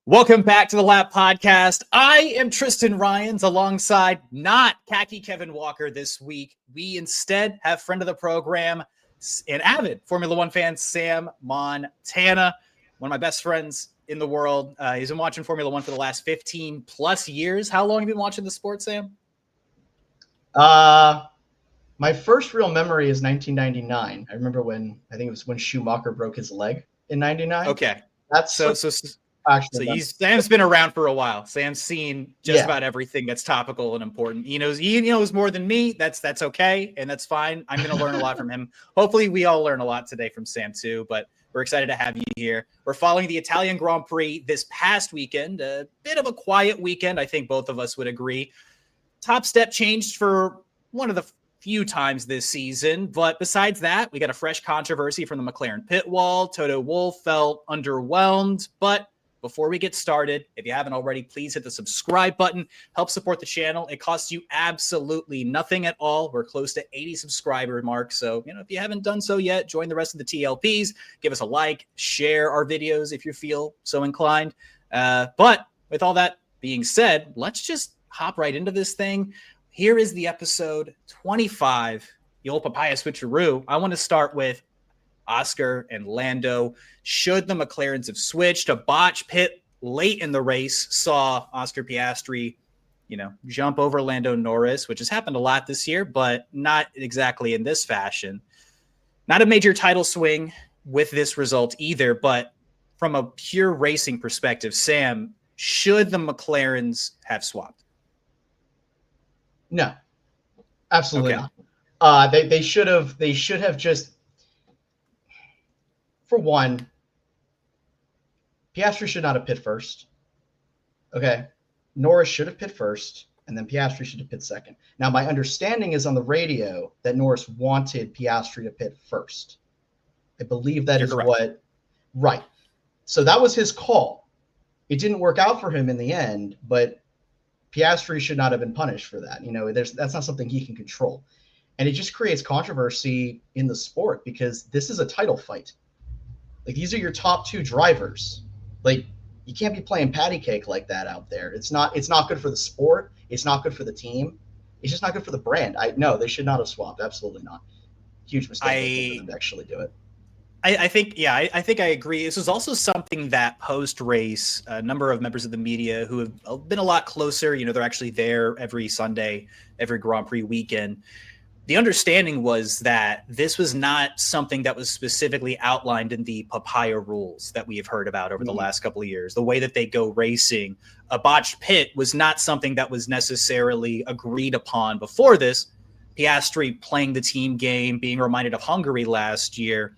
Welcome back to the Lap Podcast. I am Tristan Rines alongside not Khaki Kevin Walker this week. We instead have friend of the program and avid Formula One fan, Sam Montana, one of my best friends in the world. He's been watching Formula One for the last 15 plus years. How long have you been watching the sport, Sam? My first real memory is 1999. I remember when Schumacher broke his leg in 99. Okay. That's Sam's been around for a while. Sam's seen just about everything that's topical and important. He knows more than me. That's okay, and that's fine. I'm going to learn a lot from him. Hopefully, we all learn a lot today from Sam too. But we're excited to have you here. We're following the Italian Grand Prix this past weekend. A bit of a quiet weekend, I think both of us would agree. Top step changed for one of the few times this season, but besides that, we got a fresh controversy from the McLaren pit wall. Toto Wolff felt underwhelmed, but before we get started, if you haven't already, please hit the subscribe button. Help support the channel. It costs you absolutely nothing at all. We're close to 80 subscriber mark. So, if you haven't done so yet, join the rest of the TLPs. Give us a like, share our videos if you feel so inclined. But with all that being said, let's just hop right into this thing. Here is the episode 25, the old Papaya Switcheroo. I want to start with Oscar and Lando. Should the McLarens have switched? A botch pit late in the race saw Oscar Piastri, jump over Lando Norris, which has happened a lot this year, but not exactly in this fashion. Not a major title swing with this result either, but from a pure racing perspective, Sam, should the McLarens have swapped? No, absolutely not. They should have just. For one, Piastri should not have pit first. Okay. Norris should have pit first, and then Piastri should have pit second. Now, my understanding is on the radio that Norris wanted Piastri to pit first. I believe that is correct. Right. So that was his call. It didn't work out for him in the end, but Piastri should not have been punished for that. That's not something he can control. And it just creates controversy in the sport because this is a title fight. Like, these are your top two drivers. Like, you can't be playing patty cake like that out there. It's not good for the sport. It's not good for the team. It's just not good for the brand. No, they should not have swapped. Absolutely not. Huge mistake for them to actually do it. I think I agree. This is also something that post-race, a number of members of the media who have been a lot closer, they're actually there every Sunday, every Grand Prix weekend. The understanding was that this was not something that was specifically outlined in the Papaya rules that we have heard about over the last couple of years. The way that they go racing, a botched pit was not something that was necessarily agreed upon before this. Piastri playing the team game, being reminded of Hungary last year,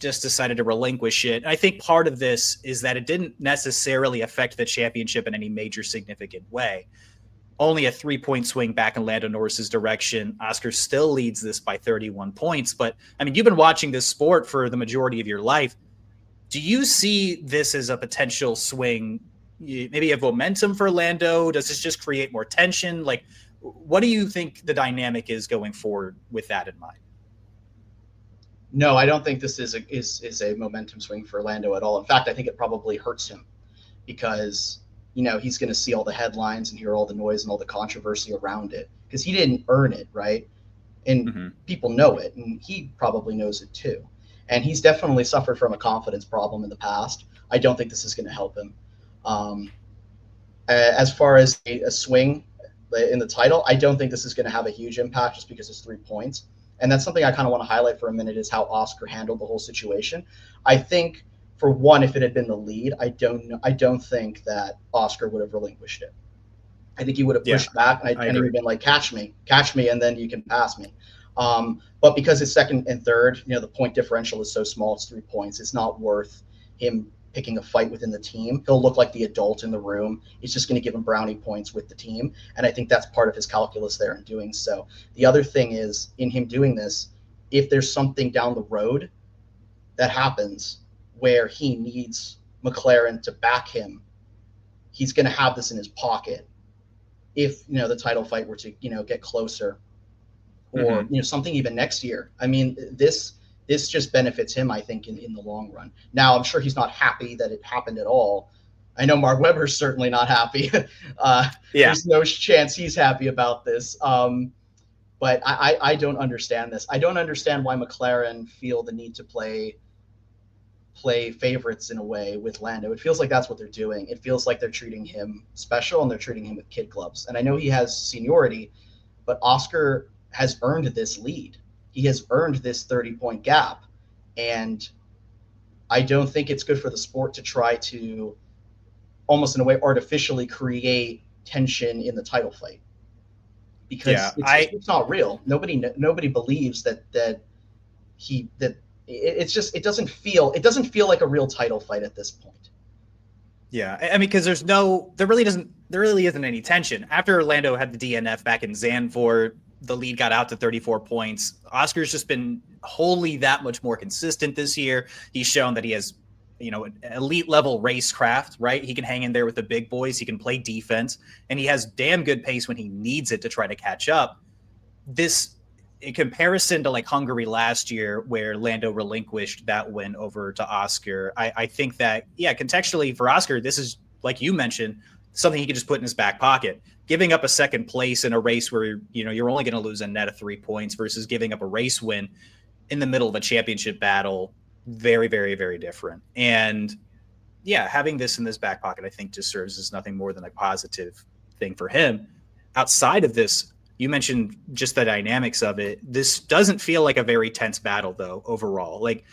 just decided to relinquish it. And I think part of this is that it didn't necessarily affect the championship in any major significant way. Only a 3-point swing back in Lando Norris's direction. Oscar still leads this by 31 points. But, you've been watching this sport for the majority of your life. Do you see this as a potential swing, maybe a momentum for Lando? Does this just create more tension? Like, what do you think the dynamic is going forward with that in mind? No, I don't think this is a momentum swing for Lando at all. In fact, I think it probably hurts him because he's going to see all the headlines and hear all the noise and all the controversy around it because he didn't earn it, right? And people know it, and he probably knows it too. And he's definitely suffered from a confidence problem in the past. I don't think this is going to help him. As far as a swing in the title, I don't think this is going to have a huge impact just because it's 3 points. And that's something I kind of want to highlight for a minute is how Oscar handled the whole situation. I think, for one, if it had been the lead, I don't think that Oscar would have relinquished it. I think he would have pushed back and he would have been like, catch me, and then you can pass me. But because it's second and third, the point differential is so small, it's 3 points. It's not worth him picking a fight within the team. He'll look like the adult in the room. It's just going to give him brownie points with the team. And I think that's part of his calculus there in doing so. The other thing is, in him doing this, if there's something down the road that happens where he needs McLaren to back him, he's going to have this in his pocket if the title fight were to get closer, or something even next year. This just benefits him, I think, in the long run. Now, I'm sure he's not happy that it happened at all. I know Mark Webber's certainly not happy. There's no chance he's happy about this. But I don't understand this. I don't understand why McLaren feel the need to play favorites in a way with Lando. It feels like that's what they're doing. It feels like they're treating him special and they're treating him with kid gloves. And I know he has seniority, but Oscar has earned this lead. He has earned this 30-point gap. And I don't think it's good for the sport to try to almost in a way artificially create tension in the title fight. Because it's not real. Nobody believes that it doesn't feel like a real title fight at this point. Yeah, I mean, because there really isn't any tension. After Lando had the DNF back in Zandvoort, the lead got out to 34 points. Oscar's just been wholly that much more consistent this year. He's shown that he has, elite level racecraft, right? He can hang in there with the big boys. He can play defense, and he has damn good pace when he needs it to try to catch up. This, in comparison to like Hungary last year, where Lando relinquished that win over to Oscar, I think that, contextually for Oscar, this is, like you mentioned, something he could just put in his back pocket. Giving up a second place in a race where, you're only going to lose a net of 3 points versus giving up a race win in the middle of a championship battle, very, very, very different. And having this in this back pocket, I think just serves as nothing more than a positive thing for him. Outside of this, you mentioned just the dynamics of it. This doesn't feel like a very tense battle, though, overall. Like,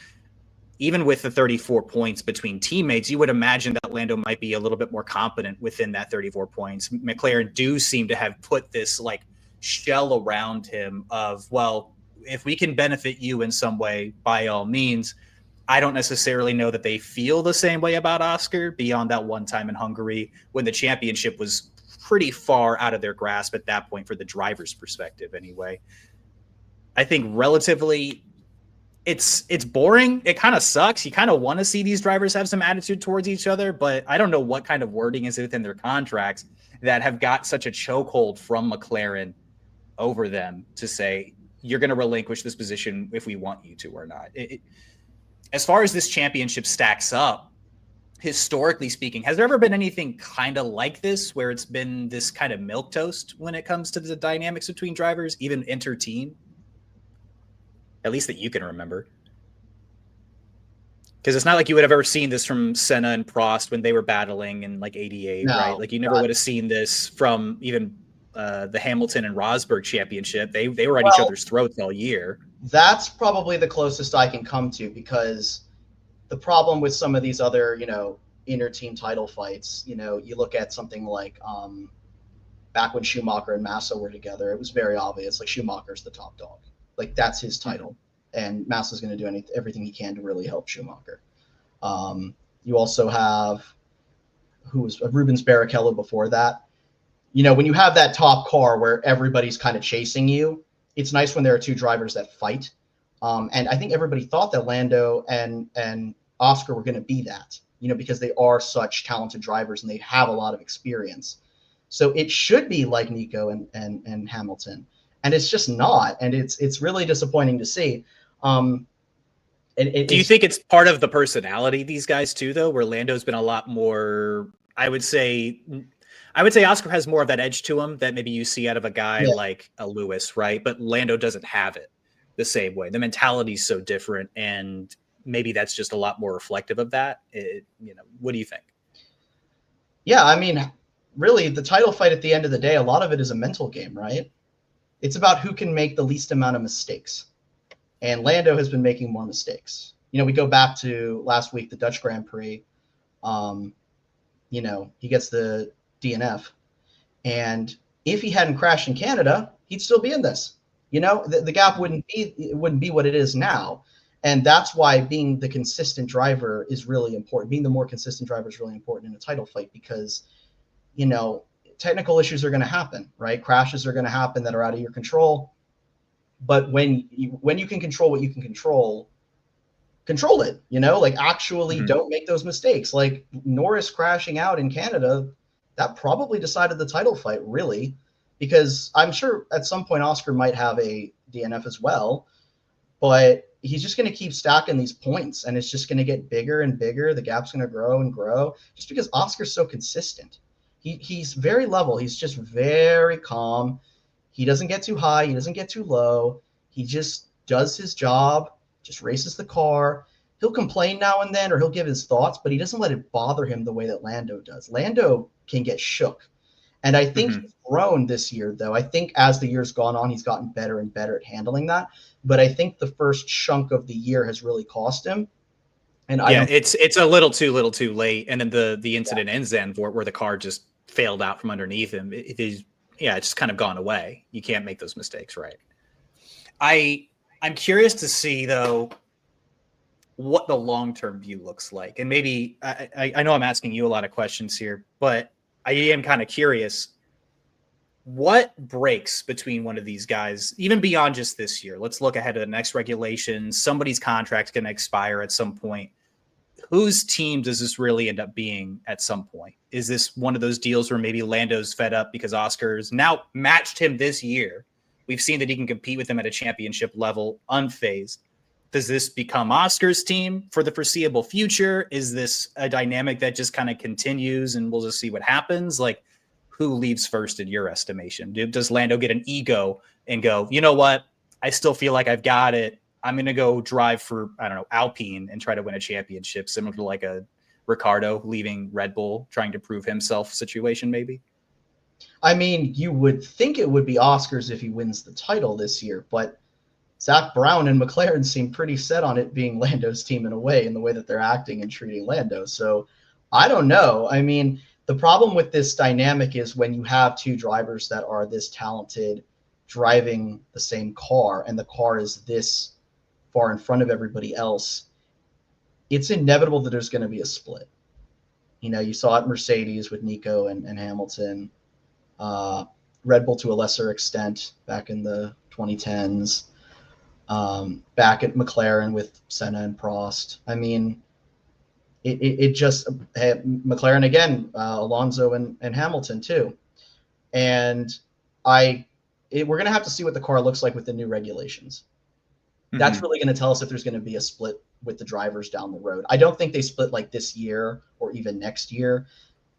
even with the 34 points between teammates, you would imagine that Lando might be a little bit more competent within that 34 points. McLaren do seem to have put this like shell around him of, well, if we can benefit you in some way, by all means. I don't necessarily know that they feel the same way about Oscar beyond that one time in Hungary when the championship was pretty far out of their grasp at that point for the driver's perspective anyway. I think relatively it's boring. It kind of sucks. You kind of want to see these drivers have some attitude towards each other, but I don't know what kind of wording is within their contracts that have got such a chokehold from McLaren over them to say, you're going to relinquish this position if we want you to or not. As far as this championship stacks up, historically speaking, has there ever been anything kind of like this where it's been this kind of milquetoast when it comes to the dynamics between drivers, even inter-team? At least that you can remember. Because it's not like you would have ever seen this from Senna and Prost when they were battling in like 88, no, right? Like you never would have seen this from even the Hamilton and Rosberg championship. They were at each other's throats all year. That's probably the closest I can come to, because the problem with some of these other, inter-team title fights, you look at something like back when Schumacher and Massa were together, it was very obvious, like Schumacher's the top dog. Like that's his title. And Massa's going to do everything he can to really help Schumacher. You also have, who was Rubens Barrichello before that. When you have that top car where everybody's kind of chasing you, it's nice when there are two drivers that fight. And I think everybody thought that Lando and Oscar were going to be that, because they are such talented drivers and they have a lot of experience. So it should be like Nico and Hamilton. And it's just not. And it's really disappointing to see. Do you think it's part of the personality, these guys too, though, where Lando's been a lot more, I would say Oscar has more of that edge to him that maybe you see out of a guy like a Lewis, right? But Lando doesn't have it the same way. The mentality's so different, and maybe that's just a lot more reflective of that. What do you think? Yeah, I mean, really, the title fight at the end of the day, a lot of it is a mental game, right? It's about who can make the least amount of mistakes. And Lando has been making more mistakes. We go back to last week, the Dutch Grand Prix. He gets the DNF. And if he hadn't crashed in Canada, he'd still be in this. The gap wouldn't be what it is now. And that's why being the consistent driver is really important. Being the more consistent driver is really important in a title fight because, technical issues are going to happen, right? Crashes are going to happen that are out of your control. But when you can control what you can control it, actually don't make those mistakes. Like Norris crashing out in Canada, that probably decided the title fight, really, because I'm sure at some point Oscar might have a DNF as well. But he's just going to keep stacking these points, and it's just going to get bigger and bigger. The gap's going to grow and grow just because Oscar's so consistent. He's very level. He's just very calm. He doesn't get too high. He doesn't get too low. He just does his job, just races the car. He'll complain now and then, or he'll give his thoughts, but he doesn't let it bother him the way that Lando does. Lando can get shook. And I think he's grown this year, though. I think as the year's gone on, he's gotten better and better at handling that. But I think the first chunk of the year has really cost him. And it's a little too late. And then the incident ends then where the car just failed out from underneath him. It's just kind of gone away. You can't make those mistakes, right? I'm curious to see, though, what the long-term view looks like. And maybe I know I'm asking you a lot of questions here, but I am kind of curious. What breaks between one of these guys, even beyond just this year? Let's look ahead to the next regulations. Somebody's contract's going to expire at some point. Whose team does this really end up being at some point? Is this one of those deals where maybe Lando's fed up because Oscar's now matched him this year? We've seen that he can compete with him at a championship level unfazed. Does this become Oscar's team for the foreseeable future? Is this a dynamic that just kind of continues and we'll just see what happens? Like, who leaves first in your estimation? Does Lando get an ego and go, you know what? I still feel like I've got it. I'm going to go drive for, I don't know, Alpine and try to win a championship, similar to like a Ricciardo leaving Red Bull, trying to prove himself situation, maybe? I mean, you would think it would be Oscar's if he wins the title this year, but Zach Brown and McLaren seem pretty set on it being Lando's team in a way, in the way that they're acting and treating Lando. So I don't know. I mean, the problem with this dynamic is when you have two drivers that are this talented driving the same car, and the car is this far in front of everybody else, it's inevitable that there's going to be a split. You know, you saw it Mercedes with Nico and Hamilton, Red Bull to a lesser extent back in the 2010s, back at McLaren with Senna and Prost. I mean, it just McLaren again, Alonso and Hamilton too. And we're going to have to see what the car looks like with the new regulations. That's really going to tell us if there's going to be a split with the drivers down the road. I don't think they split like this year or even next year.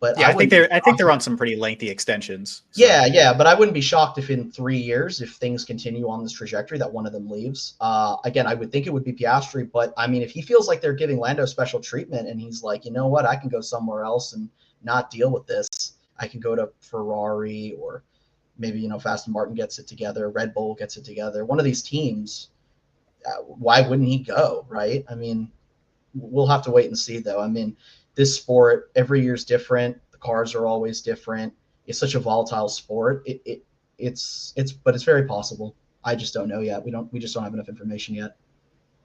But yeah, I think they're on some pretty lengthy extensions. So. Yeah, but I wouldn't be shocked if in 3 years, if things continue on this trajectory, that one of them leaves. Again, I would think it would be Piastri, but I mean, if he feels like they're giving Lando special treatment and he's like, you know what, I can go somewhere else and not deal with this. I can go to Ferrari, or maybe, you know, Aston Martin gets it together, Red Bull gets it together. One of these teams, why wouldn't he go, right? I mean, we'll have to wait and see, though. I mean, this sport, every year's different. The cars are always different. It's such a volatile sport. It's very possible. I just don't know yet. We just don't have enough information yet.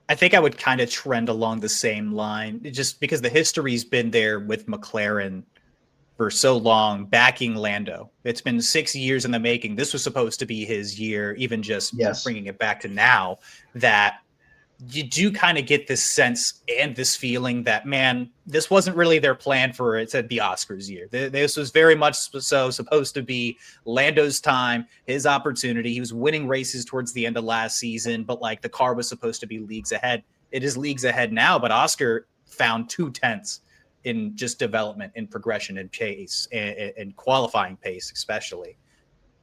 I think I would kind of trend along the same line, just because the history's been there with McLaren for so long, backing Lando. It's been 6 years in the making. This was supposed to be his year, even just bringing it back to now, that you do kind of get this sense and this feeling that, man, this wasn't really their plan for it to be Oscar's year. This was very much so supposed to be Lando's time, his opportunity. He was winning races towards the end of last season, but like the car was supposed to be leagues ahead. It is leagues ahead now, but Oscar found 2/10 in just development and progression and pace and qualifying pace, especially.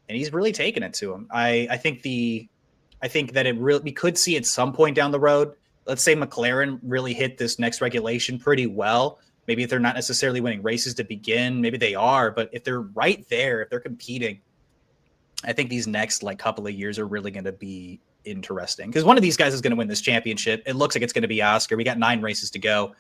And he's really taken it to him. I think that we could see at some point down the road, let's say McLaren really hit this next regulation pretty well. Maybe if they're not necessarily winning races to begin, maybe they are, but if they're right there, if they're competing, I think these next like couple of years are really going to be interesting, because one of these guys is going to win this championship. It looks like it's going to be Oscar. We got 9 races to go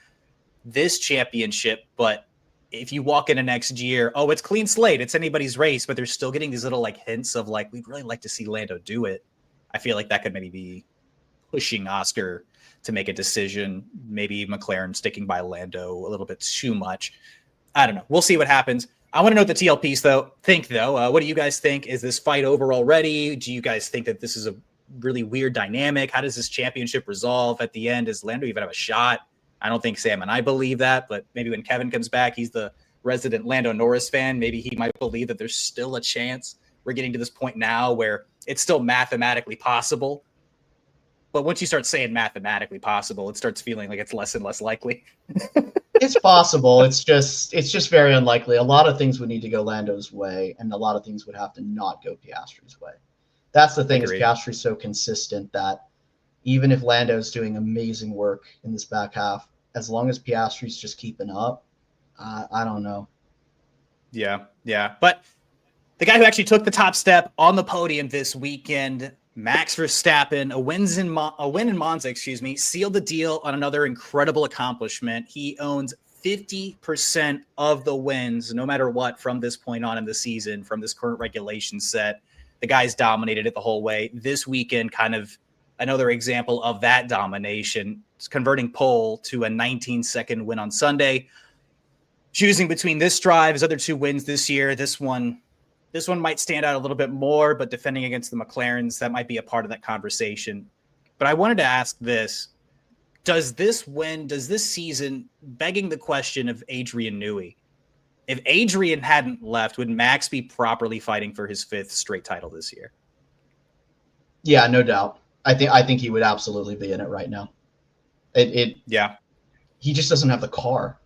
this championship, but if you walk into next year, it's clean slate, it's anybody's race, but they're still getting these little like hints of like, we'd really like to see Lando do it. I feel like that could maybe be pushing Oscar to make a decision. Maybe McLaren sticking by Lando a little bit too much. I don't know. We'll see what happens. I want to know what the TLPs think. What do you guys think? Is this fight over already? Do you guys think that this is a really weird dynamic? How does this championship resolve at the end? Does Lando even have a shot? I don't think Sam and I believe that, but maybe when Kevin comes back, he's the resident Lando Norris fan. Maybe he might believe that there's still a chance. We're getting to this point now where it's still mathematically possible, But once you start saying mathematically possible, it starts feeling like it's less and less likely. It's possible. It's just very unlikely. A lot of things would need to go Lando's way, and a lot of things would have to not go Piastri's way. That's the thing, is Piastri's so consistent that even if Lando's doing amazing work in this back half, as long as Piastri's just keeping up, I don't know. Yeah. But the guy who actually took the top step on the podium this weekend, Max Verstappen, a win in Monza, sealed the deal on another incredible accomplishment. He owns 50% of the wins, no matter what, from this point on in the season, from this current regulation set. The guy's dominated it the whole way. This weekend, kind of another example of that domination. It's converting pole to a 19-second win on Sunday. Choosing between this drive, his other 2 wins this year, this one might stand out a little bit more, but defending against the McLarens, that might be a part of that conversation. But I wanted to ask this. Does this season, begging the question of Adrian Newey, if Adrian hadn't left, would Max be properly fighting for his 5th straight title this year? Yeah, no doubt. I think he would absolutely be in it right now. Yeah. He just doesn't have the car.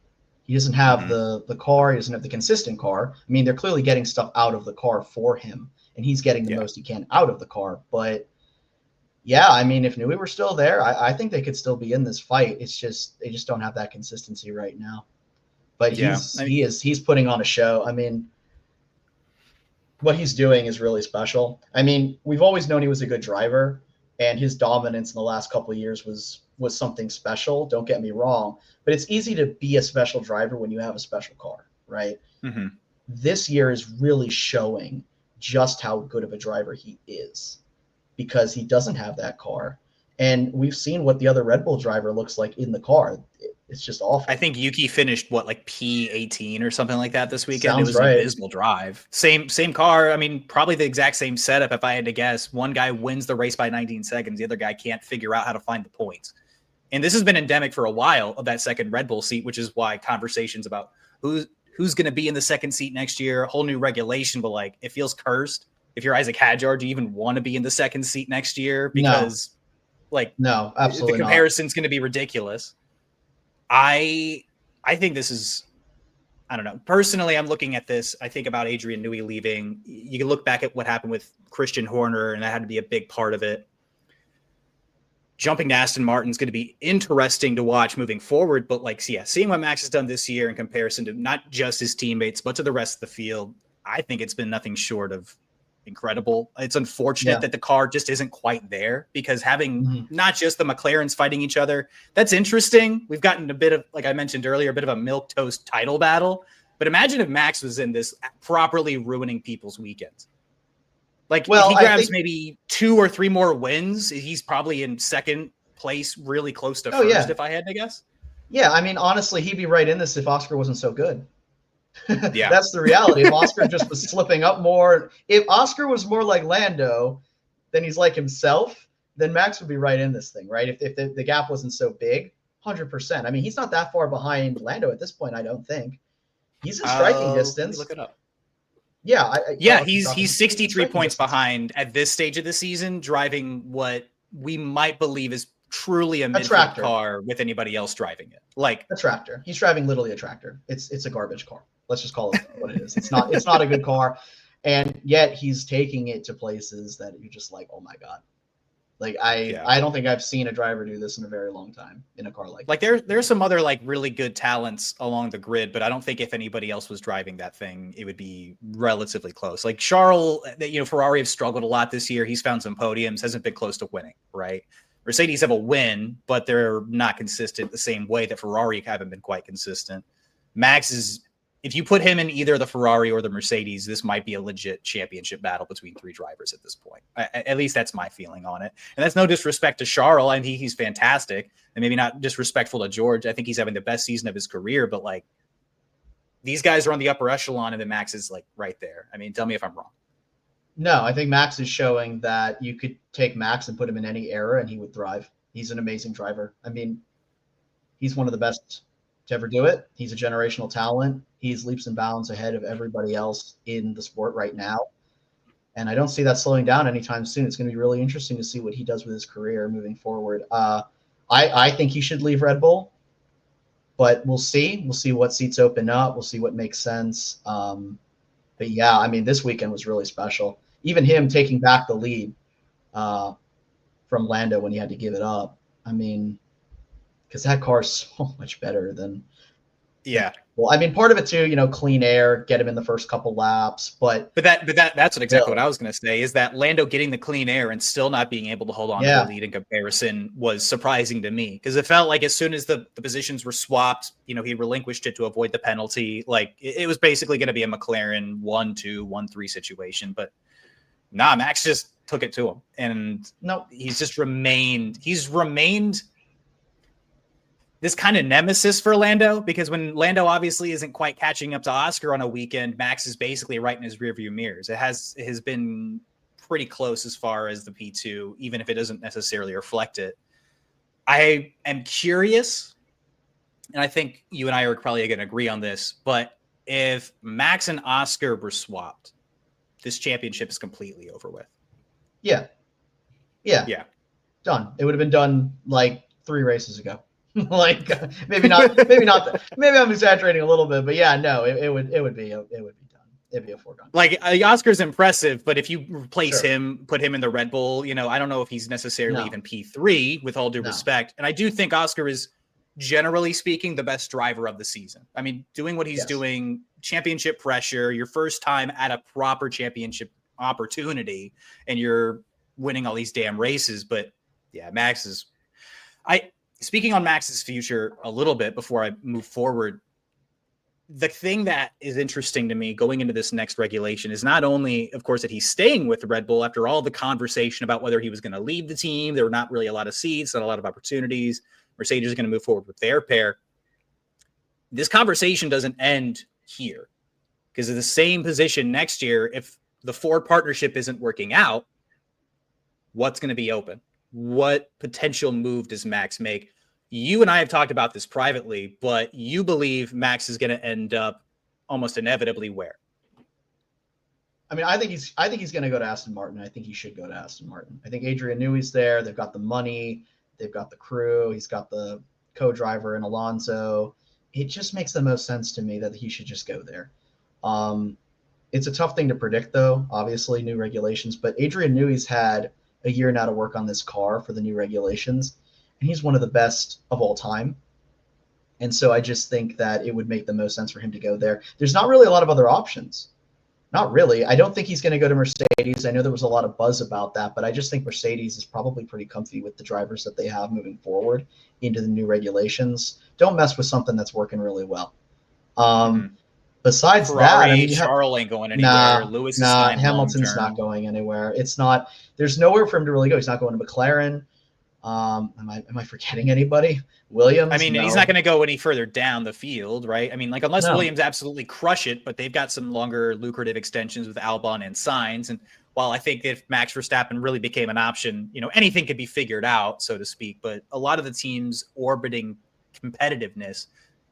He doesn't have the car. He doesn't have the consistent car. I mean, they're clearly getting stuff out of the car for him, and he's getting the most he can out of the car. But yeah, I mean, if Newey were still there, I think they could still be in this fight. It's just they just don't have that consistency right now. But he's putting on a show. I mean, what he's doing is really special. I mean, we've always known he was a good driver, and his dominance in the last couple of years was something special. Don't get me wrong, but it's easy to be a special driver when you have a special car, right? Mm-hmm. This year is really showing just how good of a driver he is, because he doesn't have that car. And we've seen what the other Red Bull driver looks like in the car. It's just awful. I think Yuki finished like P18 or something like that this weekend. Sounds it was right. An abysmal drive. Same car. I mean, probably the exact same setup. If I had to guess, one guy wins the race by 19 seconds. The other guy can't figure out how to find the points. And this has been endemic for a while of that second Red Bull seat, which is why conversations about who's going to be in the second seat next year, a whole new regulation, but like it feels cursed. If you're Isaac Hadjar, do you even want to be in the second seat next year? Because no, absolutely the comparison's going to be ridiculous. I think this is, I don't know. Personally, I'm looking at this. I think about Adrian Newey leaving. You can look back at what happened with Christian Horner, and that had to be a big part of it. Jumping to Aston Martin's going to be interesting to watch moving forward. But seeing what Max has done this year in comparison to not just his teammates, but to the rest of the field, I think it's been nothing short of incredible. It's unfortunate that the car just isn't quite there, because having not just the McLarens fighting each other, that's interesting. We've gotten a bit of, like I mentioned earlier, a bit of a milquetoast title battle. But imagine if Max was in this, properly ruining people's weekends. If he grabs maybe 2 or 3 more wins, he's probably in second place, really close to first, if I had to guess. Yeah, I mean, honestly, he'd be right in this if Oscar wasn't so good. Yeah, that's the reality. If Oscar just was slipping up more, if Oscar was more like Lando than he's like himself, then Max would be right in this thing, right? If the gap wasn't so big, 100%. I mean, he's not that far behind Lando at this point, I don't think. He's in striking distance. Look it up. Yeah, he's 63 points behind at this stage of the season, driving what we might believe is truly a midfield car with anybody else driving it. Like a tractor. He's driving literally a tractor. It's a garbage car. Let's just call it what it is. It's not a good car, and yet he's taking it to places that you're just like, oh my god. I don't think I've seen a driver do this in a very long time in a car like that. There's some other really good talents along the grid, but I don't think if anybody else was driving that thing, it would be relatively close. Like Charles, Ferrari have struggled a lot this year. He's found some podiums, hasn't been close to winning, right? Mercedes have a win, but they're not consistent the same way that Ferrari haven't been quite consistent. Max is, if you put him in either the Ferrari or the Mercedes, this might be a legit championship battle between 3 drivers at this point. At least that's my feeling on it. And that's no disrespect to Charles. I think he's fantastic, and maybe not disrespectful to George. I think he's having the best season of his career, but these guys are on the upper echelon, and then Max is right there. I mean, tell me if I'm wrong. No, I think Max is showing that you could take Max and put him in any era and he would thrive. He's an amazing driver. I mean, he's one of the best to ever do it. He's a generational talent. He's leaps and bounds ahead of everybody else in the sport right now. And I don't see that slowing down anytime soon. It's going to be really interesting to see what he does with his career moving forward. I think he should leave Red Bull, but we'll see. We'll see what seats open up. We'll see what makes sense. But yeah, I mean, this weekend was really special. Even him taking back the lead from Lando when he had to give it up. I mean, because that car is so much better than. Yeah. Well, I mean, part of it too, clean air, get him in the first couple laps, but that's exactly what I was going to say, is that Lando getting the clean air and still not being able to hold on to the lead in comparison was surprising to me, because it felt like as soon as the positions were swapped, he relinquished it to avoid the penalty. Like it was basically going to be a McLaren 1-2, 1-3 situation, but nah, Max just took it to him, and he's remained this kind of nemesis for Lando, because when Lando obviously isn't quite catching up to Oscar on a weekend, Max is basically right in his rearview mirrors. It has been pretty close as far as the P2, even if it doesn't necessarily reflect it. I am curious, and I think you and I are probably going to agree on this, but if Max and Oscar were swapped, this championship is completely over with. Yeah. Done. It would have been done like 3 races ago. Like maybe not. Maybe I'm exaggerating a little bit, but yeah, no, it would be done. It'd be a foregone. Like Oscar's impressive, but if you replace him, put him in the Red Bull, I don't know if he's necessarily even P3, with all due respect. And I do think Oscar is, generally speaking, the best driver of the season. I mean, doing what he's doing, championship pressure, your first time at a proper championship opportunity, and you're winning all these damn races. But yeah, Max is. Speaking on Max's future a little bit before I move forward, the thing that is interesting to me going into this next regulation is not only, of course, that he's staying with Red Bull after all the conversation about whether he was going to leave the team. There were not really a lot of seats, not a lot of opportunities. Mercedes is going to move forward with their pair. This conversation doesn't end here, because of the same position next year, if the Ford partnership isn't working out, what's going to be open? What potential move does Max make? You and I have talked about this privately, but you believe Max is going to end up almost inevitably where? I mean, I think he's going to go to Aston Martin. I think he should go to Aston Martin. I think Adrian Newey's there. They've got the money. They've got the crew. He's got the co-driver in Alonso. It just makes the most sense to me that he should just go there. It's a tough thing to predict, though, obviously, new regulations. But Adrian Newey's had a year now to work on this car for the new regulations, and he's one of the best of all time. And so I just think that it would make the most sense for him to go there. There's not really a lot of other options. Not really. I don't think he's going to go to Mercedes. I know there was a lot of buzz about that, but I just think Mercedes is probably pretty comfy with the drivers that they have moving forward into the new regulations. Don't mess with something that's working really well. Besides Ferrari, that, I mean, Charles ain't going anywhere. Lewis is Hamilton's not going anywhere. It's not. There's nowhere for him to really go. He's not going to McLaren. Am I forgetting anybody? Williams? I mean, he's not going to go any further down the field, right? I mean, like, unless Williams absolutely crush it, but they've got some longer lucrative extensions with Albon and Sainz. And while I think if Max Verstappen really became an option, anything could be figured out, so to speak. But a lot of the teams orbiting competitiveness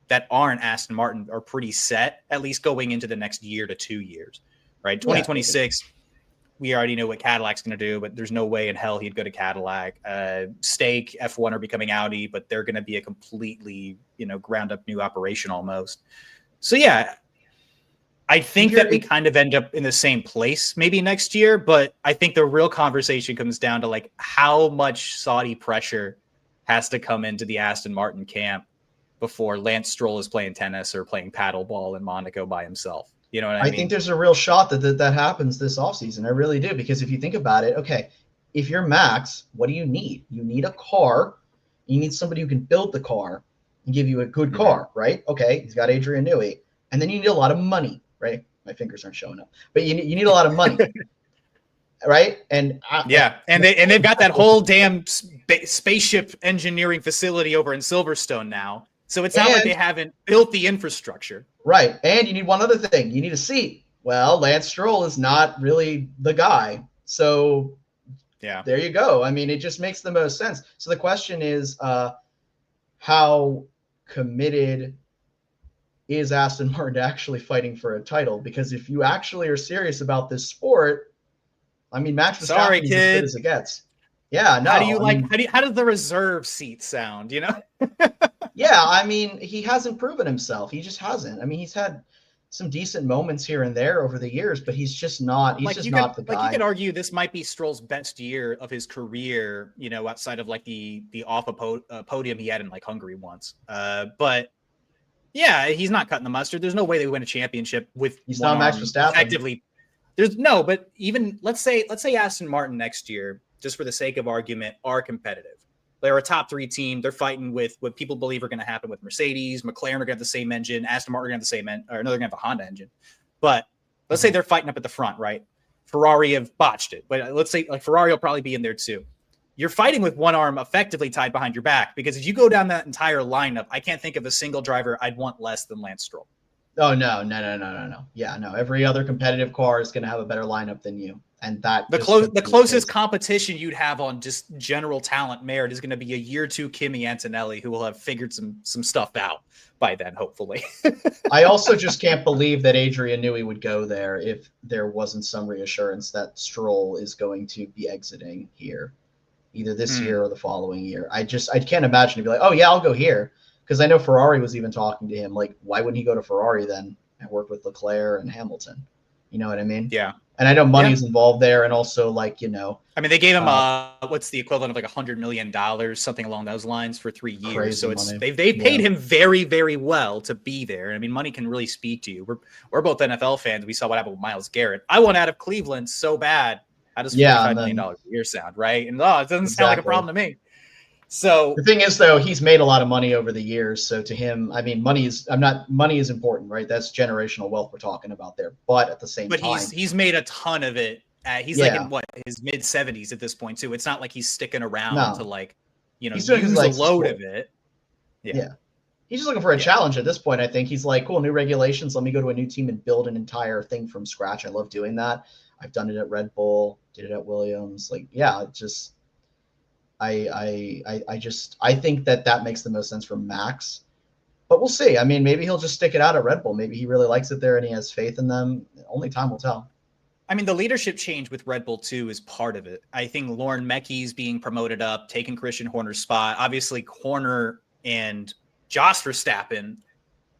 that aren't Aston Martin are pretty set, at least going into the next year to 2 years, right? 2026, we already know what Cadillac's going to do, but there's no way in hell he'd go to Cadillac. Stake, F1 are becoming Audi, but they're going to be a completely, ground up new operation almost. So yeah, I think that we kind of end up in the same place maybe next year, but I think the real conversation comes down to like how much Saudi pressure has to come into the Aston Martin camp before Lance Stroll is playing tennis or playing paddleball in Monaco by himself. You know what I mean? I think there's a real shot that happens this offseason. I really do, because if you think about it, okay, if you're Max, what do you need? You need a car. You need somebody who can build the car and give you a good car, right? Okay, he's got Adrian Newey. And then you need a lot of money, right? My fingers aren't showing up. But you need a lot of money. Right? And they've got that whole damn spaceship engineering facility over in Silverstone now. So it's not like they haven't built the infrastructure. Right. And you need one other thing. You need a seat. Well, Lance Stroll is not really the guy. So there you go. I mean, it just makes the most sense. So the question is, how committed is Aston Martin to actually fighting for a title? Because if you actually are serious about this sport, I mean, Max Sorry, Verstappen is as good kid. as it gets. Yeah, no. How do you I like? mean, How does the reserve seat sound? You know. yeah, I mean, he hasn't proven himself. He just hasn't. I mean, he's had some decent moments here and there over the years, but he's just not. He's just not the You guy. could argue this might be Stroll's best year of his career. You know, outside of like the off a podium he had in like Hungary once. But yeah, he's not cutting the mustard. There's no way they win a championship with He's one not Max arm Verstappen. effectively. There's no, but even let's say Aston Martin next year, just for the sake of argument, are competitive. They're a top 3 team. They're fighting with what people believe are going to happen with Mercedes. McLaren are going to have the same engine. Aston Martin are going to have the same engine, or no, they're going to have a Honda engine. But let's say they're fighting up at the front, right? Ferrari have botched it, but let's say like Ferrari will probably be in there too. You're fighting with one arm effectively tied behind your back, because if you go down that entire lineup, I can't think of a single driver I'd want less than Lance Stroll. Oh, no. Yeah, no. Every other competitive car is going to have a better lineup than you. And that the closest competition you'd have on just general talent merit is going to be a year 2 Kimi Antonelli, who will have figured some stuff out by then, hopefully. I also just can't believe that Adrian Newey would go there if there wasn't some reassurance that Stroll is going to be exiting here, either this year or the following year. I can't imagine he'd be like, oh yeah, I'll go here. Because I know Ferrari was even talking to him, like, why wouldn't he go to Ferrari then and work with Leclerc and Hamilton? You know what I mean? Yeah. And I know money's involved there, and also, like, you know. I mean, they gave him what's the equivalent of like $100 million, something along those lines, for 3 years. So it's they paid him very, very well to be there. I mean, money can really speak to you. We're both NFL fans. We saw what happened with Myles Garrett. I want out of Cleveland so bad. How does $45 million a year sound, right? And it doesn't sound like a problem to me. So the thing is, though, he's made a lot of money over the years. So to him, I mean, money is important, right? That's generational wealth we're talking about there. But at the same time, he's made a ton of it. He's like in his mid 70s at this point too. It's not like he's sticking around to like, you know, use a load of it. Yeah. He's just looking for a challenge at this point. I think he's like, cool, new regulations. Let me go to a new team and build an entire thing from scratch. I love doing that. I've done it at Red Bull, did it at Williams. Like, yeah, it just. I think that makes the most sense for Max, but we'll see. I mean, maybe he'll just stick it out at Red Bull. Maybe he really likes it there and he has faith in them. Only time will tell. I mean, the leadership change with Red Bull too is part of it. I think Lauren Mecky's being promoted up, taking Christian Horner's spot. Obviously, Horner and Jos Verstappen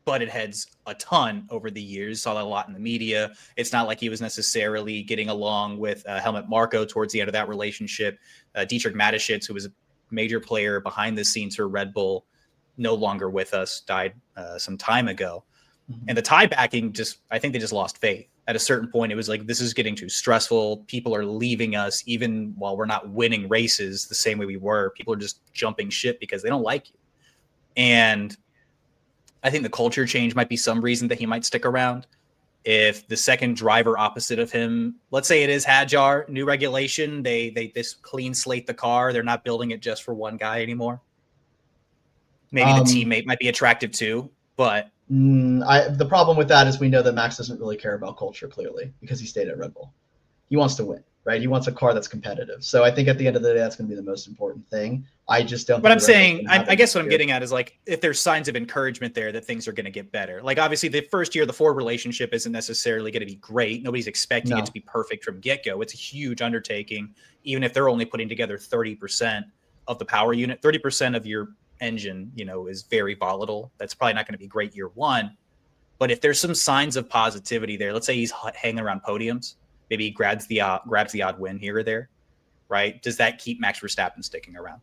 butted heads a ton over the years. Saw that a lot in the media. It's not like he was necessarily getting along with Helmut Marko towards the end of that relationship. Dietrich Mateschitz, who was a major player behind the scenes for Red Bull, no longer with us, died some time ago. Mm-hmm. And the tie backing, I think they just lost faith. At a certain point, it was like, this is getting too stressful. People are leaving us, even while we're not winning races the same way we were. People are just jumping ship because they don't like you. And I think the culture change might be some reason that he might stick around. If the second driver opposite of him, let's say it is Hadjar, new regulation, they this clean slate the car. They're not building it just for one guy anymore. Maybe the teammate might be attractive too, but the problem with that is we know that Max doesn't really care about culture, clearly, because he stayed at Red Bull. He wants to win, right? He wants a car that's competitive. So I think at the end of the day, that's going to be the most important thing. I just don't. But I'm saying, I guess what I'm getting at is like, if there's signs of encouragement there that things are going to get better. Like obviously the first year, the Ford relationship isn't necessarily going to be great. Nobody's expecting it to be perfect from get-go. It's a huge undertaking, even if they're only putting together 30% of the power unit. 30% of your engine, you know, is very volatile. That's probably not going to be great year one. But if there's some signs of positivity there, let's say he's hanging around podiums, maybe he grabs the odd win here or there, right? Does that keep Max Verstappen sticking around?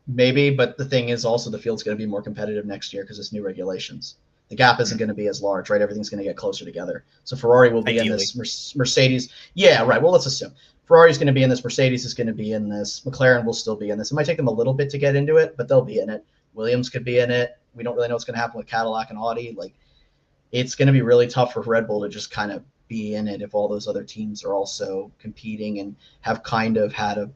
Maybe, but the thing is also the field's going to be more competitive next year because it's new regulations. The gap isn't going to be as large, right? Everything's going to get closer together. So Ferrari will be in this, Mercedes. Yeah, right. Well, let's assume Ferrari's going to be in this. Mercedes is going to be in this. McLaren will still be in this. It might take them a little bit to get into it, but they'll be in it. Williams could be in it. We don't really know what's going to happen with Cadillac and Audi. Like, it's going to be really tough for Red Bull to just kind of be in it if all those other teams are also competing and have kind of had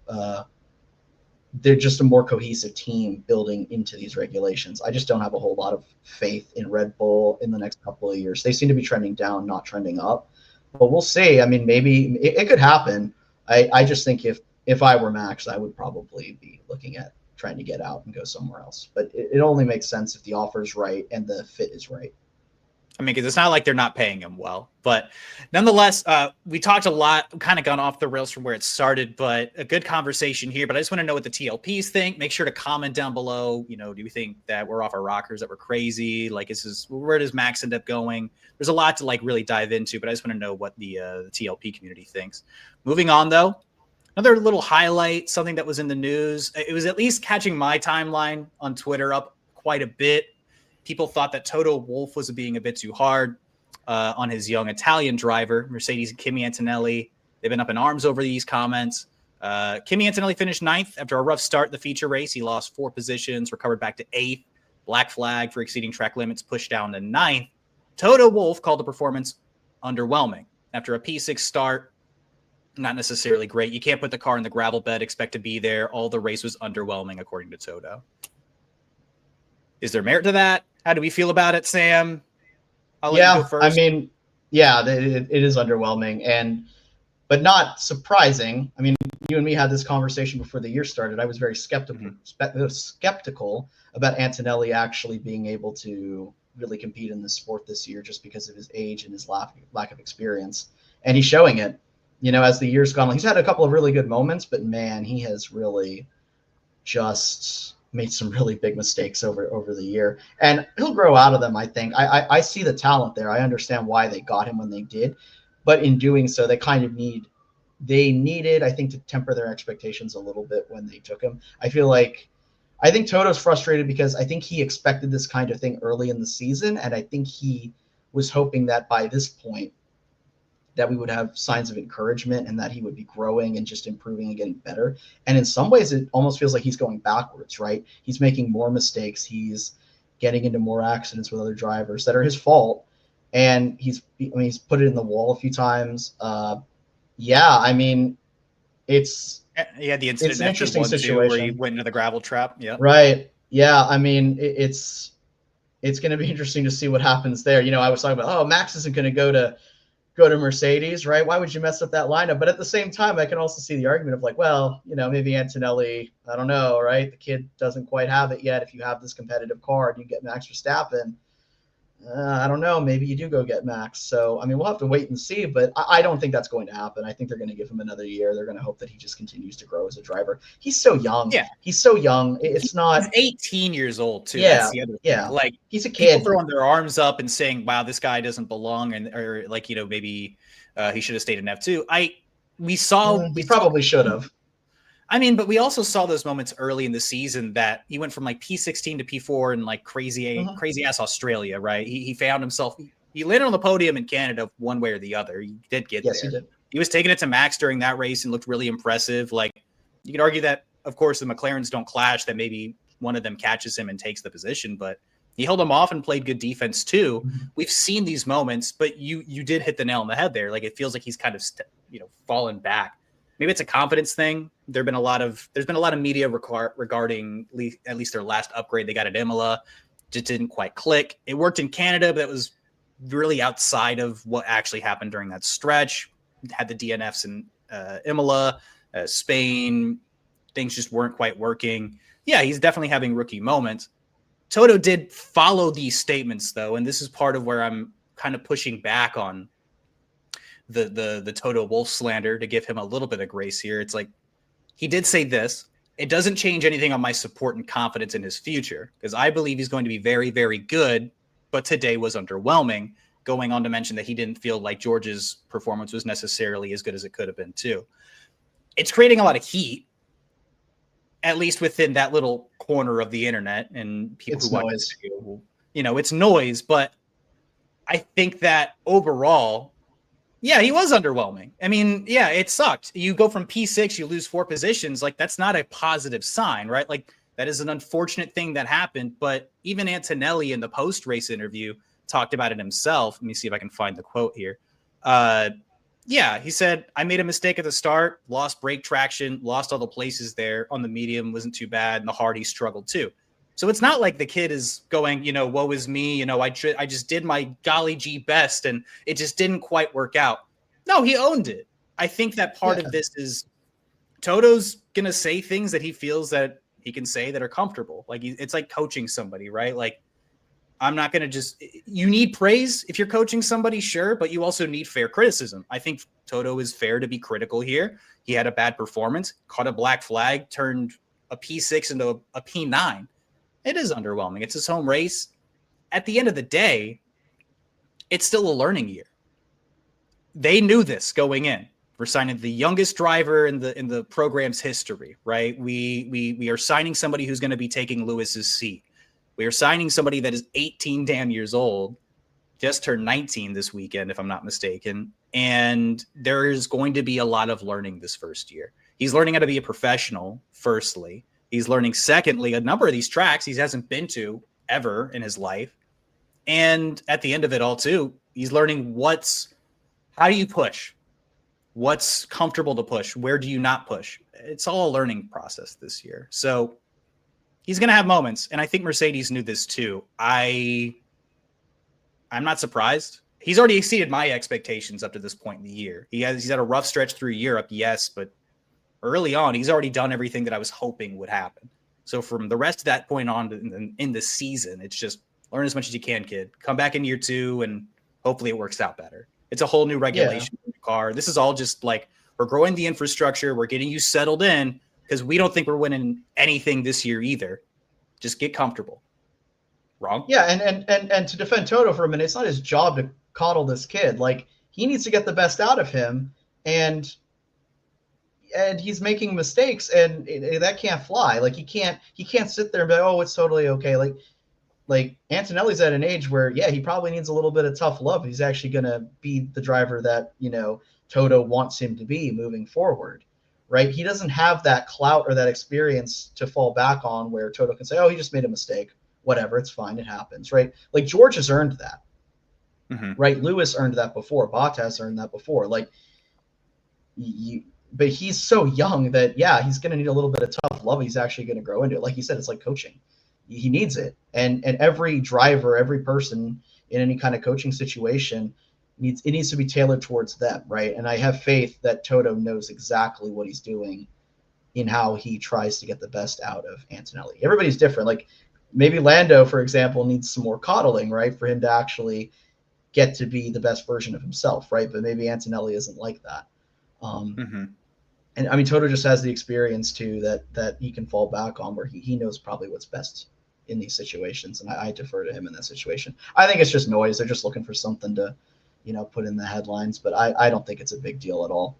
they're just a more cohesive team building into these regulations. I just don't have a whole lot of faith in Red Bull in the next couple of years. They seem to be trending down, not trending up. But we'll see. I mean, maybe it could happen. I just think if I were Max, I would probably be looking at trying to get out and go somewhere else. But it only makes sense if the offer is right and the fit is right. I mean, because it's not like they're not paying him well. But nonetheless, we talked a lot, kind of gone off the rails from where it started, but a good conversation here. But I just want to know what the TLPs think. Make sure to comment down below. You know, do you think that we're off our rockers, that we're crazy? Like, where does Max end up going? There's a lot to like really dive into, but I just want to know what the TLP community thinks. Moving on, though, another little highlight, something that was in the news. It was at least catching my timeline on Twitter up quite a bit. People thought that Toto Wolff was being a bit too hard on his young Italian driver, Mercedes Kimi Antonelli. They've been up in arms over these comments. Kimi Antonelli finished 9th after a rough start in the feature race. He lost 4 positions, recovered back to 8th. Black flag for exceeding track limits, pushed down to 9th. Toto Wolff called the performance underwhelming. After a P6 start, not necessarily great. You can't put the car in the gravel bed, expect to be there. All the race was underwhelming, according to Toto. Is there merit to that? How do we feel about it, Sam? I'll let you go first. I mean, yeah, it is underwhelming, but not surprising. I mean, you and me had this conversation before the year started. I was very skeptical about Antonelli actually being able to really compete in the sport this year, just because of his age and his lack of experience. And he's showing it. You know, as the year's gone on, he's had a couple of really good moments, but man, he has really just made some really big mistakes over the year, and he'll grow out of them. I think I see the talent there. I understand why they got him when they did, but in doing so, they kind of needed, I think, to temper their expectations a little bit when they took him. I think Toto's frustrated because I think he expected this kind of thing early in the season, and I think he was hoping that by this point that we would have signs of encouragement and that he would be growing and just improving and getting better. And in some ways, it almost feels like he's going backwards, right? He's making more mistakes. He's getting into more accidents with other drivers that are his fault. And he's put it in the wall a few times. I mean, it's the incident. It's an interesting situation where he went into the gravel trap. Yeah. Right. Yeah. I mean, it's going to be interesting to see what happens there. You know, I was talking about, Max isn't going to go to Mercedes, right? Why would you mess up that lineup? But at the same time, I can also see the argument of like, well, you know, maybe Antonelli, I don't know, right? The kid doesn't quite have it yet. If you have this competitive car and you get Max Verstappen, I don't know, maybe you do go get Max. So, I mean, we'll have to wait and see, but I don't think that's going to happen. I think they're going to give him another year. They're going to hope that he just continues to grow as a driver. He's so young. Yeah. He's so young. He's 18 years old too. Yeah. That's the other thing. Yeah. Like, he's a kid. People throwing their arms up and saying, wow, this guy doesn't belong. Or like, you know, maybe he should have stayed in F2. He probably should have. I mean, but we also saw those moments early in the season that he went from like P16 to P4 in like crazy ass Australia, right? He found himself, he landed on the podium in Canada one way or the other. He did get there. He did. He was taking it to Max during that race and looked really impressive. Like, you could argue that, of course, the McLarens don't clash, that maybe one of them catches him and takes the position, but he held him off and played good defense too. We've seen these moments, but you did hit the nail on the head there. Like, it feels like he's kind of fallen back. Maybe it's a confidence thing. There's been a lot of media regarding at least their last upgrade they got at Imola. Just didn't quite click. It worked in Canada, but that was really outside of what actually happened during that stretch. Had the DNFs in Imola, Spain. Things just weren't quite working. Yeah, he's definitely having rookie moments. Toto did follow these statements, though, and this is part of where I'm kind of pushing back on the Toto Wolff slander, to give him a little bit of grace here. It's like, he did say this: it doesn't change anything on my support and confidence in his future, because I believe he's going to be very, very good, but today was underwhelming, going on to mention that he didn't feel like George's performance was necessarily as good as it could have been too. It's creating a lot of heat, at least within that little corner of the internet, and people who watch this video, it's noise, but I think that overall, yeah, he was underwhelming. I mean, yeah, it sucked. You go from P6, you lose 4 positions. Like, that's not a positive sign, right? Like, that is an unfortunate thing that happened. But even Antonelli in the post-race interview talked about it himself. Let me see if I can find the quote here. Yeah, he said, I made a mistake at the start, lost brake traction, lost all the places there. On the medium, wasn't too bad. And the hard, he struggled too. So it's not like the kid is going, woe is me. I just did my golly gee best and it just didn't quite work out. No, he owned it. I think that part of this is Toto's going to say things that he feels that he can say that are comfortable. Like, it's like coaching somebody, right? Like, I'm not going to just, you need praise if you're coaching somebody, sure, but you also need fair criticism. I think Toto is fair to be critical here. He had a bad performance, caught a black flag, turned a P6 into a P9. It is underwhelming. It's his home race. At the end of the day, it's still a learning year. They knew this going in. We're signing the youngest driver in the program's history, right? We are signing somebody who's going to be taking Lewis's seat. We are signing somebody that is 18 damn years old, just turned 19 this weekend, if I'm not mistaken. And there is going to be a lot of learning this first year. He's learning how to be a professional, firstly. He's learning, secondly, a number of these tracks he hasn't been to ever in his life. And at the end of it all, too, he's learning how do you push? What's comfortable to push? Where do you not push? It's all a learning process this year. So he's going to have moments, and I think Mercedes knew this too. I'm not surprised. He's already exceeded my expectations up to this point in the year. He's had a rough stretch through Europe, yes, but early on, he's already done everything that I was hoping would happen. So from the rest of that point on in the season, it's just learn as much as you can, kid. Come back in year 2, and hopefully it works out better. It's a whole new regulation in the car. This is all just like, we're growing the infrastructure. We're getting you settled in, because we don't think we're winning anything this year either. Just get comfortable. Wrong? Yeah, and to defend Toto for a minute, it's not his job to coddle this kid. Like, he needs to get the best out of him, and he's making mistakes, and that can't fly. Like, he can't sit there and be like, oh, it's totally okay. Like Antonelli's at an age where, yeah, he probably needs a little bit of tough love. He's actually going to be the driver that, Toto wants him to be moving forward. Right? He doesn't have that clout or that experience to fall back on where Toto can say, oh, he just made a mistake. Whatever, it's fine. It happens, right? Like, George has earned that, right? Lewis earned that before. Bottas earned that before. Like, but he's so young that, yeah, he's going to need a little bit of tough love. He's actually going to grow into it. Like you said, it's like coaching. He needs it. And every driver, every person in any kind of coaching situation needs to be tailored towards them, right? And I have faith that Toto knows exactly what he's doing in how he tries to get the best out of Antonelli. Everybody's different. Like, maybe Lando, for example, needs some more coddling, right, for him to actually get to be the best version of himself, right? But maybe Antonelli isn't like that. And I mean, Toto just has the experience too that he can fall back on, where he knows probably what's best in these situations, and I defer to him in that situation. I think it's just noise. They're just looking for something to put in the headlines, but I don't think it's a big deal at all.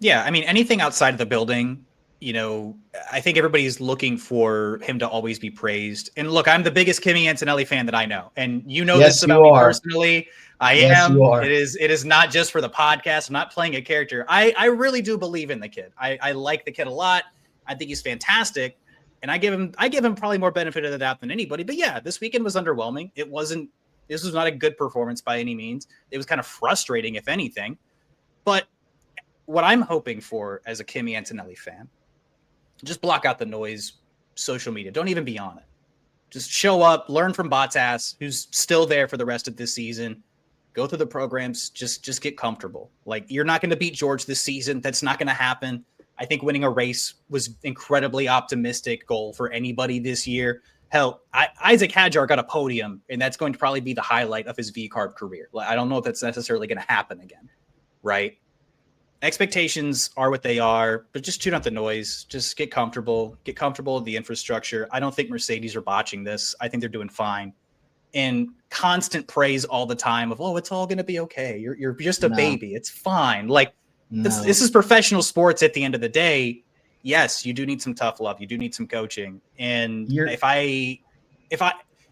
Yeah, I mean, anything outside of the building, I think everybody's looking for him to always be praised. And look, I'm the biggest Kimi Antonelli fan that I know, and this about me personally. I am. It is not just for the podcast. I'm not playing a character. I really do believe in the kid. I like the kid a lot. I think he's fantastic, and I give him probably more benefit of the doubt than anybody. But yeah, this weekend was underwhelming. This was not a good performance by any means. It was kind of frustrating, if anything. But what I'm hoping for as a Kimi Antonelli fan, just block out the noise, social media. Don't even be on it. Just show up, learn from Bottas, who's still there for the rest of this season. Go through the programs. Just get comfortable. Like, you're not going to beat George this season. That's not going to happen. I think winning a race was incredibly optimistic goal for anybody this year. Hell, Isaac Hadjar got a podium, and that's going to probably be the highlight of his V-Carb career. I don't know if that's necessarily going to happen again, right? Expectations are what they are, but just tune out the noise. Just get comfortable with the infrastructure. I don't think Mercedes are botching this. I think they're doing fine. And constant praise all the time of, oh, it's all going to be okay. You're just a baby. It's fine. Like, this is professional sports at the end of the day. Yes, you do need some tough love. You do need some coaching. And if I,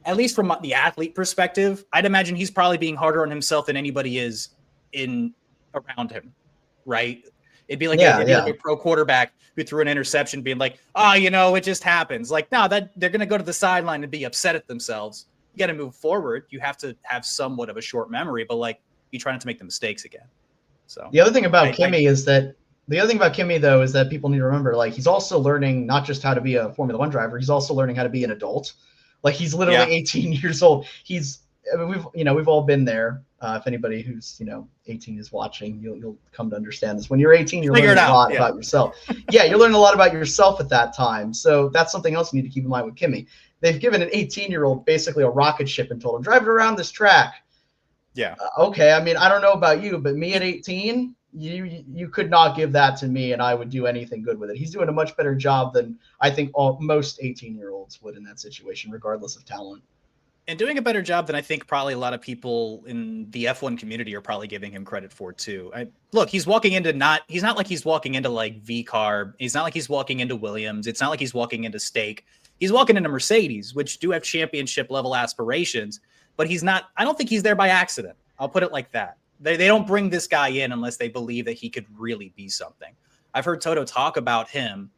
at least from the athlete perspective, I'd imagine he's probably being harder on himself than anybody is around him. Right? It'd be like a pro quarterback who threw an interception being like, it just happens. Like, no, that they're going to go to the sideline and be upset at themselves. You got to move forward. You have to have somewhat of a short memory, but like, you try not to make the mistakes again. So the other thing about Kimi is that people need to remember, like, he's also learning not just how to be a Formula One driver, he's also learning how to be an adult. Like, he's literally 18 years old. We've all been there. If anybody who's 18 is watching, you'll come to understand this. When you're 18, you're learning a lot about yourself. Yeah, you're learning a lot about yourself at that time. So that's something else you need to keep in mind with Kimi. they've given an 18-year-old basically a rocket ship and told him, drive it around this track. Yeah. Okay. I mean, I don't know about you, but me at 18, you could not give that to me and I would do anything good with it. He's doing a much better job than I think most 18-year-olds would in that situation, regardless of talent. And doing a better job than I think probably a lot of people in the F1 community are probably giving him credit for too. Look, he's not like he's walking into like V-Carb. He's not like he's walking into Williams. It's not like he's walking into Stake. He's walking into Mercedes, which do have championship level aspirations, but I don't think he's there by accident. I'll put it like that. They don't bring this guy in unless they believe that he could really be something. I've heard Toto talk about him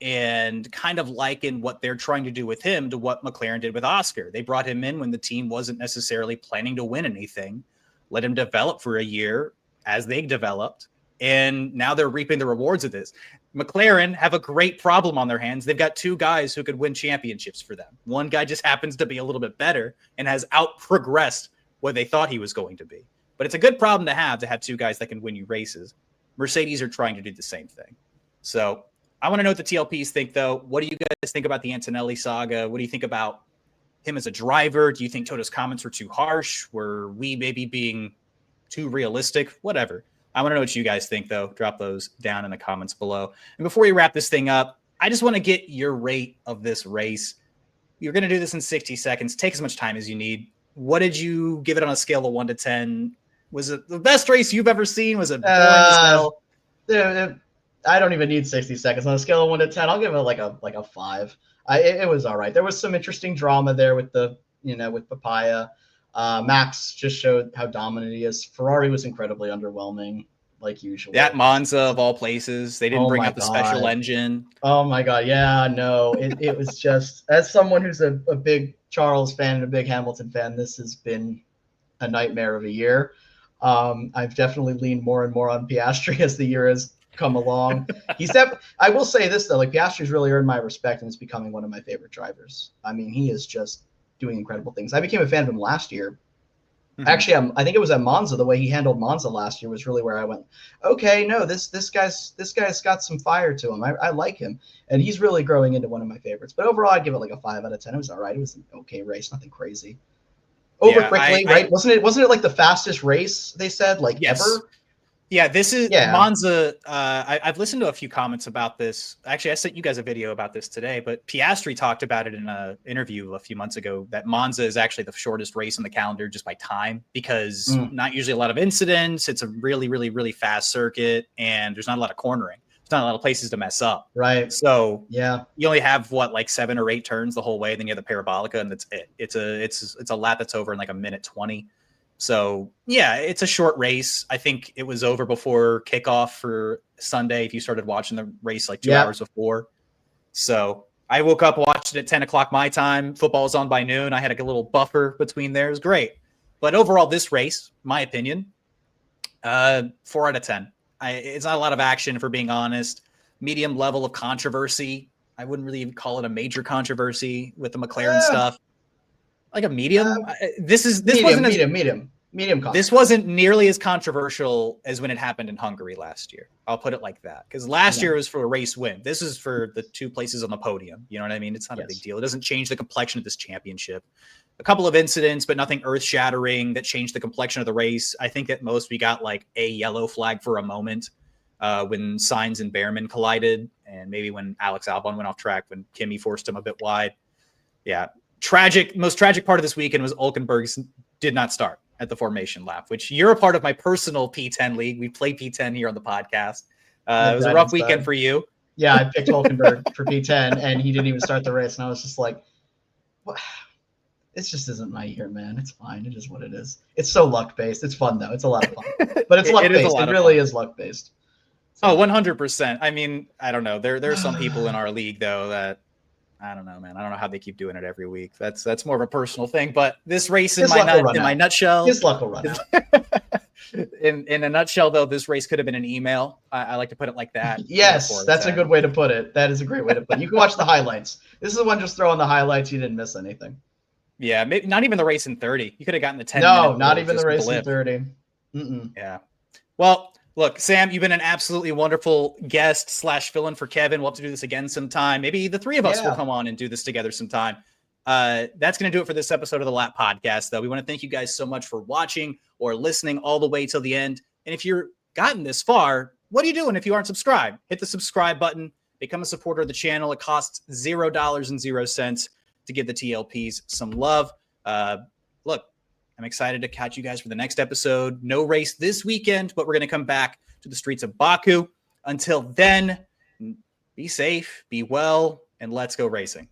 and kind of liken what they're trying to do with him to what McLaren did with Oscar. They brought him in when the team wasn't necessarily planning to win anything, let him develop for a year as they developed, and now they're reaping the rewards of this. McLaren have a great problem on their hands. They've got two guys who could win championships for them. One guy just happens to be a little bit better and has out-progressed what they thought he was going to be. But it's a good problem to have two guys that can win you races. Mercedes are trying to do the same thing. So I want to know what the TLPs think, though. What do you guys think about the Antonelli saga? What do you think about him as a driver? Do you think Toto's comments were too harsh? Were we maybe being too realistic? Whatever. I want to know what you guys think, though. Drop those down in the comments below. And before we wrap this thing up, I just want to get your rate of this race. You're going to do this in 60 seconds. Take as much time as you need. What did you give it on a scale of 1 to 10? Was it the best race you've ever seen? Was it boring as hell? I don't even need 60 seconds. On a scale of 1 to 10, I'll give it like a 5. It was all right. There was some interesting drama there with with Papaya. Max just showed how dominant he is. Ferrari was incredibly underwhelming, like usual. That Monza of all places, they didn't bring up the special engine. Oh my God. Yeah, no, it was just, as someone who's a big Charles fan and a big Hamilton fan, this has been a nightmare of a year. I've definitely leaned more and more on Piastri as the year has come along. I will say this though, like Piastri's really earned my respect and is becoming one of my favorite drivers. I mean, he is just doing incredible things. I became a fan of him last year. Mm-hmm. Actually, I think it was at Monza. The way he handled Monza last year was really where I went, okay, no, this guy's got some fire to him. I like him, and he's really growing into one of my favorites. But overall, I'd give it like a 5 out of 10. It was all right. It was an okay race, nothing crazy. Quickly, right? Wasn't it like the fastest race they said ever? Yeah, this is Monza. I've listened to a few comments about this. Actually, I sent you guys a video about this today, but Piastri talked about it in an interview a few months ago that Monza is actually the shortest race on the calendar just by time because not usually a lot of incidents. It's a really, really, really fast circuit and there's not a lot of cornering. There's not a lot of places to mess up. Right. So yeah, you only have like 7 or 8 turns the whole way. Then you have the parabolica and that's it. It's a lap that's over in like a minute 20. So, yeah, it's a short race. I think it was over before kickoff for Sunday if you started watching the race like 2 hours before. So I woke up, watched it at 10 o'clock my time. Football was on by noon. I had a little buffer between there. It was great. But overall, this race, my opinion, 4 out of 10. It's not a lot of action, for being honest. Medium level of controversy. I wouldn't really even call it a major controversy with the McLaren stuff. Like a medium. Medium. This wasn't nearly as controversial as when it happened in Hungary last year. I'll put it like that. Because last year was for a race win. This is for the 2 places on the podium. You know what I mean? It's not a big deal. It doesn't change the complexion of this championship. A couple of incidents, but nothing earth-shattering that changed the complexion of the race. I think at most we got like a yellow flag for a moment when Sainz and Behrman collided, and maybe when Alex Albon went off track when Kimi forced him a bit wide. Yeah. Most tragic part of this weekend was Hülkenberg's did not start at the formation lap, which you're a part of my personal P10 league. We play P10 here on the podcast. It was a rough weekend for you. Yeah, I picked Hülkenberg for P10 and he didn't even start the race. And I was just like, what? This just isn't my year, man. It's fine. It is what it is. It's so luck-based. It's fun, though. It's a lot of fun. But it's luck-based. It really is luck-based. So. Oh, 100%. I mean, I don't know. There are some people in our league, though, that I don't know, man. I don't know how they keep doing it every week. That's more of a personal thing. But this race in my nutshell, his luck will run out. in a nutshell, though, this race could have been an email. I like to put it like that. Yes, that's a good way to put it. That is a great way to put it. You can watch the highlights. This is the one just throwing the highlights. You didn't miss anything. Yeah, maybe not even the race in 30. You could have gotten the 10. No, not even the race in 30. Yeah. Well, look, Sam, you've been an absolutely wonderful guest / fill-in for Kevin. We'll have to do this again sometime. Maybe the 3 of us will come on and do this together sometime. That's going to do it for this episode of the Lap Podcast, though. We want to thank you guys so much for watching or listening all the way till the end. And if you're gotten this far, what are you doing if you aren't subscribed? Hit the subscribe button. Become a supporter of the channel. It costs $0.00 to give the TLPs some love. Look, I'm excited to catch you guys for the next episode. No race this weekend, but we're going to come back to the streets of Baku. Until then, be safe, be well, and let's go racing.